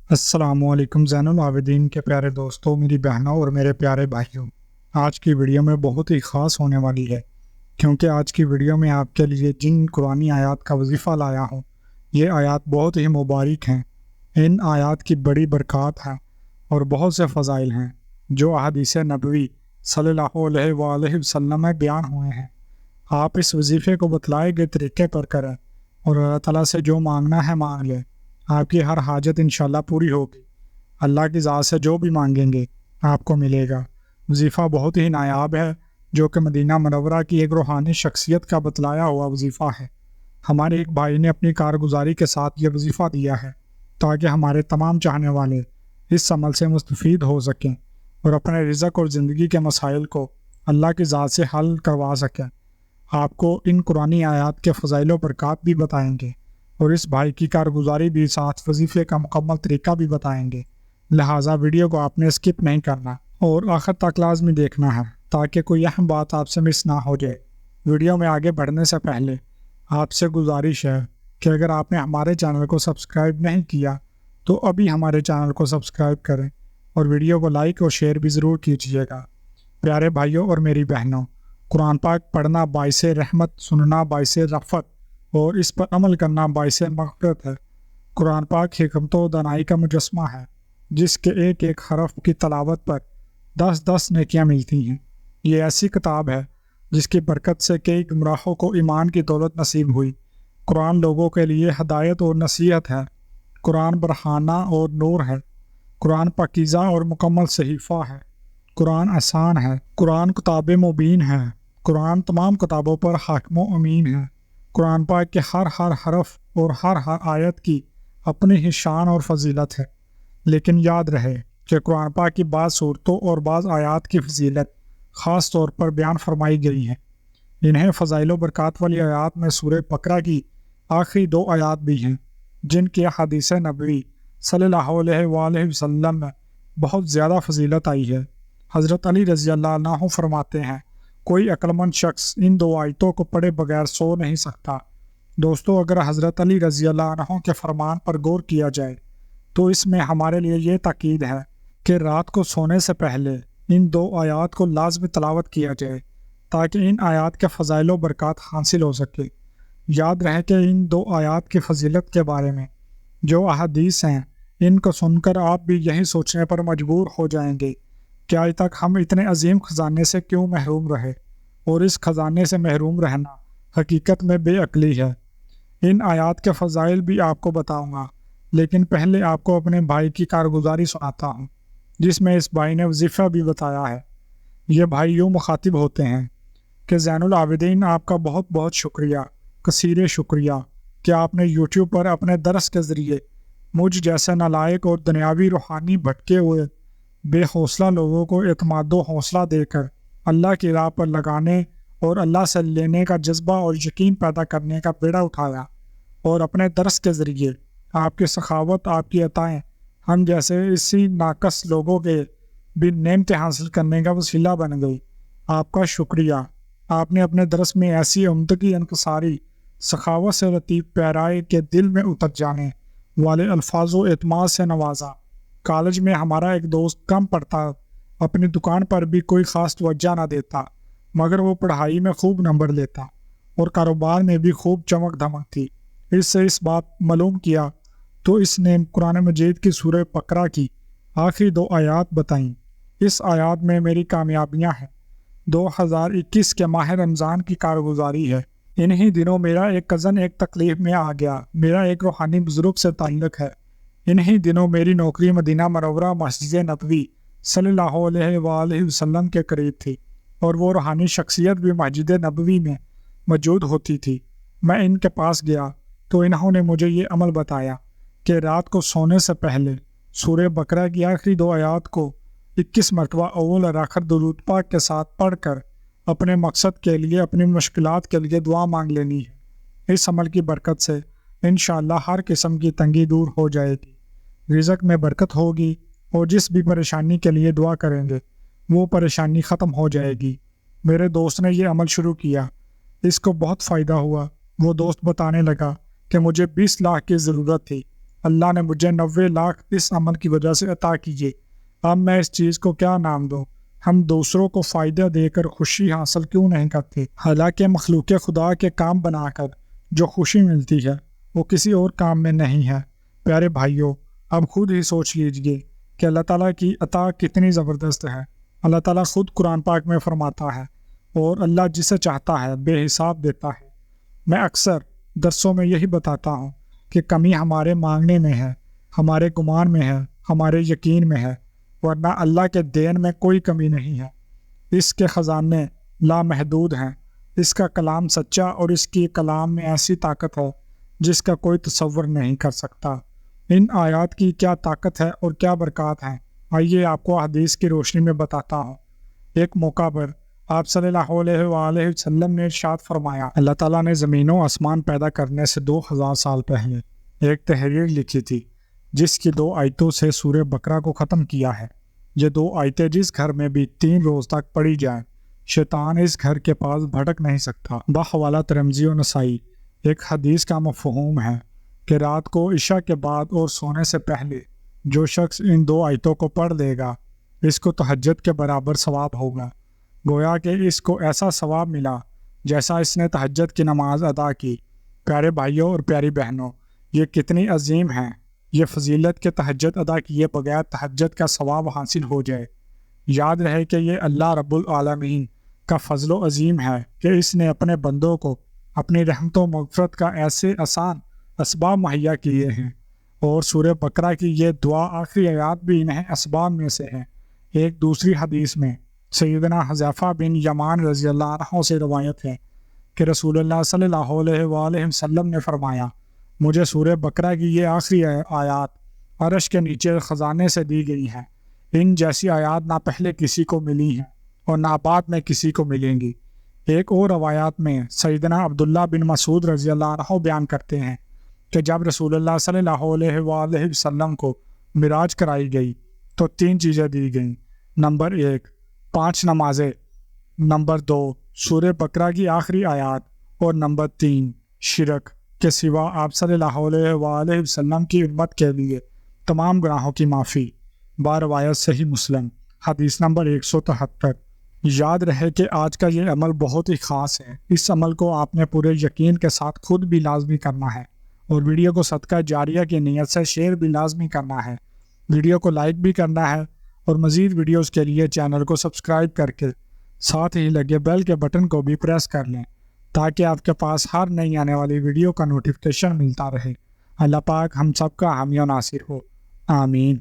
السلام علیکم زین العابدین کے پیارے دوستوں، میری بہنوں اور میرے پیارے بھائیوں۔ آج کی ویڈیو میں بہت ہی خاص ہونے والی ہے، کیونکہ آج کی ویڈیو میں آپ کے لیے جن قرآنی آیات کا وظیفہ لایا ہوں، یہ آیات بہت ہی مبارک ہیں۔ ان آیات کی بڑی برکات ہیں اور بہت سے فضائل ہیں جو احادیث نبوی صلی اللہ علیہ وآلہ وسلم میں بیان ہوئے ہیں۔ آپ اس وظیفے کو بتلائے گئے طریقے پر کریں اور اللہ تعالیٰ سے جو مانگنا ہے مانگ لیں۔ آپ کی ہر حاجت انشاءاللہ پوری ہوگی۔ اللہ کی ذات سے جو بھی مانگیں گے آپ کو ملے گا۔ وظیفہ بہت ہی نایاب ہے، جو کہ مدینہ منورہ کی ایک روحانی شخصیت کا بتلایا ہوا وظیفہ ہے۔ ہمارے ایک بھائی نے اپنی کارگزاری کے ساتھ یہ وظیفہ دیا ہے تاکہ ہمارے تمام چاہنے والے اس عمل سے مستفید ہو سکیں اور اپنے رزق اور زندگی کے مسائل کو اللہ کی ذات سے حل کروا سکیں۔ آپ کو ان قرآنی آیات کے فضائل و برکات بھی بتائیں گے اور اس بھائی کی کارگزاری بھی ساتھ وظیفے کا مکمل طریقہ بھی بتائیں گے، لہٰذا ویڈیو کو آپ نے اسکپ نہیں کرنا اور آخر تک لازمی دیکھنا ہے تاکہ کوئی اہم بات آپ سے مس نہ ہو جائے۔ ویڈیو میں آگے بڑھنے سے پہلے آپ سے گزارش ہے کہ اگر آپ نے ہمارے چینل کو سبسکرائب نہیں کیا تو ابھی ہمارے چینل کو سبسکرائب کریں اور ویڈیو کو لائک اور شیئر بھی ضرور کیجیے گا۔ پیارے بھائیوں اور میری بہنوں، قرآن پاک پڑھنا باعث رحمت، سننا باعث رفعت اور اس پر عمل کرنا باعث مغفرت ہے۔ قرآن پاک حکمت و دانائی کا مجسمہ ہے، جس کے ایک ایک حرف کی تلاوت پر 10 نیکیاں ملتی ہیں۔ یہ ایسی کتاب ہے جس کی برکت سے کئی گمراہوں کو ایمان کی دولت نصیب ہوئی۔ قرآن لوگوں کے لیے ہدایت اور نصیحت ہے۔ قرآن برہانہ اور نور ہے۔ قرآن پاکیزہ اور مکمل صحیفہ ہے۔ قرآن آسان ہے۔ قرآن کتاب مبین ہے۔ قرآن تمام کتابوں پر حاکم و امین ہے۔ قرآن پاک کے ہر حرف اور ہر آیت کی اپنی ہی شان اور فضیلت ہے، لیکن یاد رہے کہ قرآن پاک کی بعض صورتوں اور بعض آیات کی فضیلت خاص طور پر بیان فرمائی گئی ہے۔ انہیں فضائل و برکات والی آیات میں سورہ بقرہ کی آخری 2 آیات بھی ہیں، جن کی حدیث نبوی صلی اللہ علیہ وآلہ وسلم میں بہت زیادہ فضیلت آئی ہے۔ حضرت علی رضی اللہ عنہ فرماتے ہیں، کوئی عقلمند شخص ان 2 آیتوں کو پڑھے بغیر سو نہیں سکتا۔ دوستو، اگر حضرت علی رضی اللہ عنہ کے فرمان پر غور کیا جائے تو اس میں ہمارے لیے یہ تاکید ہے کہ رات کو سونے سے پہلے ان 2 آیات کو لازمی تلاوت کیا جائے تاکہ ان آیات کے فضائل و برکات حاصل ہو سکے۔ یاد رہے کہ ان 2 آیات کی فضیلت کے بارے میں جو احادیث ہیں، ان کو سن کر آپ بھی یہی سوچنے پر مجبور ہو جائیں گے کہ آج تک ہم اتنے عظیم خزانے سے کیوں محروم رہے، اور اس خزانے سے محروم رہنا حقیقت میں بے عقلی ہے۔ ان آیات کے فضائل بھی آپ کو بتاؤں گا، لیکن پہلے آپ کو اپنے بھائی کی کارگزاری سناتا ہوں، جس میں اس بھائی نے وظیفہ بھی بتایا ہے۔ یہ بھائی یوں مخاطب ہوتے ہیں کہ زین العابدین، آپ کا بہت بہت شکریہ، کثیر شکریہ کہ آپ نے یوٹیوب پر اپنے درس کے ذریعے مجھ جیسے نالائق اور دنیاوی روحانی بھٹکے ہوئے بے حوصلہ لوگوں کو اعتماد و حوصلہ دے کر اللہ کی راہ پر لگانے اور اللہ سے لینے کا جذبہ اور یقین پیدا کرنے کا بیڑا اٹھایا، اور اپنے درس کے ذریعے آپ کی سخاوت، آپ کی عطائیں ہم جیسے اسی ناقص لوگوں کے بھی نعمتیں حاصل کرنے کا وسیلہ بن گئی۔ آپ کا شکریہ۔ آپ نے اپنے درس میں ایسی عمدگی، انکساری، سخاوت سے لطیف پیرائے کے دل میں اتر جانے والے الفاظ و اعتماد سے نوازا۔ کالج میں ہمارا ایک دوست کم پڑھتا، اپنی دکان پر بھی کوئی خاص توجہ نہ دیتا، مگر وہ پڑھائی میں خوب نمبر لیتا اور کاروبار میں بھی خوب چمک دھمک تھی۔ اس سے اس بات معلوم کیا تو اس نے قرآن مجید کی سورہ بقرہ کی آخری 2 آیات بتائیں۔ اس آیات میں میری کامیابیاں ہیں۔ 2021 کے ماہ رمضان کی کارگزاری ہے۔ انہی دنوں میرا ایک کزن ایک تکلیف میں آ گیا۔ میرا ایک روحانی بزرگ سے تعلق ہے۔ انہی دنوں میری نوکری مدینہ منورہ مسجد نبوی صلی اللہ علیہ وآلہ وسلم کے قریب تھی، اور وہ روحانی شخصیت بھی مسجد نبوی میں موجود ہوتی تھی۔ میں ان کے پاس گیا تو انہوں نے مجھے یہ عمل بتایا کہ رات کو سونے سے پہلے سورہ بقرہ کی آخری 2 آیات کو 21 مرتبہ اول اور آخر درود پاک کے ساتھ پڑھ کر اپنے مقصد کے لیے، اپنی مشکلات کے لیے دعا مانگ لینی ہے۔ اس عمل کی برکت سے انشاءاللہ ہر قسم کی تنگی دور ہو جائے گی، رزق میں برکت ہوگی، اور جس بھی پریشانی کے لیے دعا کریں گے وہ پریشانی ختم ہو جائے گی۔ میرے دوست نے یہ عمل شروع کیا، اس کو بہت فائدہ ہوا۔ وہ دوست بتانے لگا کہ مجھے 20 لاکھ کی ضرورت تھی، اللہ نے مجھے 90 لاکھ اس عمل کی وجہ سے عطا کیے، اب میں اس چیز کو کیا نام دوں؟ ہم دوسروں کو فائدہ دے کر خوشی حاصل کیوں نہیں کرتے؟ حالانکہ مخلوق خدا کے کام بنا کر جو خوشی ملتی ہے وہ کسی اور کام میں نہیں ہے۔ پیارے بھائیوں، اب خود ہی سوچ لیجئے کہ اللہ تعالیٰ کی عطا کتنی زبردست ہے۔ اللہ تعالیٰ خود قرآن پاک میں فرماتا ہے، اور اللہ جسے چاہتا ہے بے حساب دیتا ہے۔ میں اکثر درسوں میں یہی بتاتا ہوں کہ کمی ہمارے مانگنے میں ہے، ہمارے گمان میں ہے، ہمارے یقین میں ہے، ورنہ اللہ کے دین میں کوئی کمی نہیں ہے۔ اس کے خزانے لامحدود ہیں، اس کا کلام سچا، اور اس کی کلام میں ایسی طاقت ہے جس کا کوئی تصور نہیں کر سکتا۔ ان آیات کی کیا طاقت ہے اور کیا برکات ہیں، آئیے آپ کو حدیث کی روشنی میں بتاتا ہوں۔ ایک موقع پر آپ صلی اللہ علیہ وآلہ وسلم نے ارشاد فرمایا، اللہ تعالیٰ نے زمین و آسمان پیدا کرنے سے 2000 سال پہلے ایک تحریر لکھی تھی جس کی 2 آیتوں سے سورہ بقرہ کو ختم کیا ہے۔ یہ 2 آیتیں جس گھر میں بھی 3 روز تک پڑھی جائیں، شیطان اس گھر کے پاس بھٹک نہیں سکتا۔ بحوالہ ترمذی و نسائی ایک حدیث کا مفہوم ہے کہ رات کو عشاء کے بعد اور سونے سے پہلے جو شخص ان 2 آیتوں کو پڑھ لے گا اس کو تہجد کے برابر ثواب ہوگا، گویا کہ اس کو ایسا ثواب ملا جیسا اس نے تہجد کی نماز ادا کی۔ پیارے بھائیوں اور پیاری بہنوں، یہ کتنی عظیم ہیں یہ فضیلت کے تہجد ادا کیے بغیر تہجد کا ثواب حاصل ہو جائے۔ یاد رہے کہ یہ اللہ رب العالمین کا فضل و عظیم ہے کہ اس نے اپنے بندوں کو اپنی رحمت و مغفرت کا ایسے آسان اسباب مہیا کیے ہیں، اور سورہ بقرہ کی یہ دعا آخری آیات بھی انہیں اسباب میں سے ہے۔ ایک دوسری حدیث میں سیدنا حذیفہ بن یمان رضی اللہ عنہ سے روایت ہے کہ رسول اللہ صلی اللہ علیہ وآلہ وسلم نے فرمایا، مجھے سورہ بقرہ کی یہ آخری آیات عرش کے نیچے خزانے سے دی گئی ہیں، ان جیسی آیات نہ پہلے کسی کو ملی ہیں اور نہ بعد میں کسی کو ملیں گی۔ ایک اور روایات میں سیدنا عبداللہ بن مسعود رضی اللہ عنہ بیان کرتے ہیں کہ جب رسول اللہ صلی اللہ علیہ وآلہ وسلم کو معراج کرائی گئی تو 3 چیزیں دی گئیں۔ نمبر 1 5 نمازیں، نمبر 2 سورہ بقرہ کی آخری آیات، اور نمبر 3 شرک کے سوا آپ صلی اللہ علیہ وآلہ وسلم کی امت کے لیے تمام گناہوں کی معافی۔ باروایت صحیح مسلم حدیث نمبر 173۔ یاد رہے کہ آج کا یہ عمل بہت ہی خاص ہے، اس عمل کو آپ نے پورے یقین کے ساتھ خود بھی لازمی کرنا ہے، اور ویڈیو کو صدقہ جاریہ کی نیت سے شیئر بھی لازمی کرنا ہے، ویڈیو کو لائک بھی کرنا ہے، اور مزید ویڈیوز کے لیے چینل کو سبسکرائب کر کے ساتھ ہی لگے بیل کے بٹن کو بھی پریس کر لیں تاکہ آپ کے پاس ہر نئی آنے والی ویڈیو کا نوٹیفیکیشن ملتا رہے۔ اللہ پاک ہم سب کا حامی و ناصر ہو، آمین۔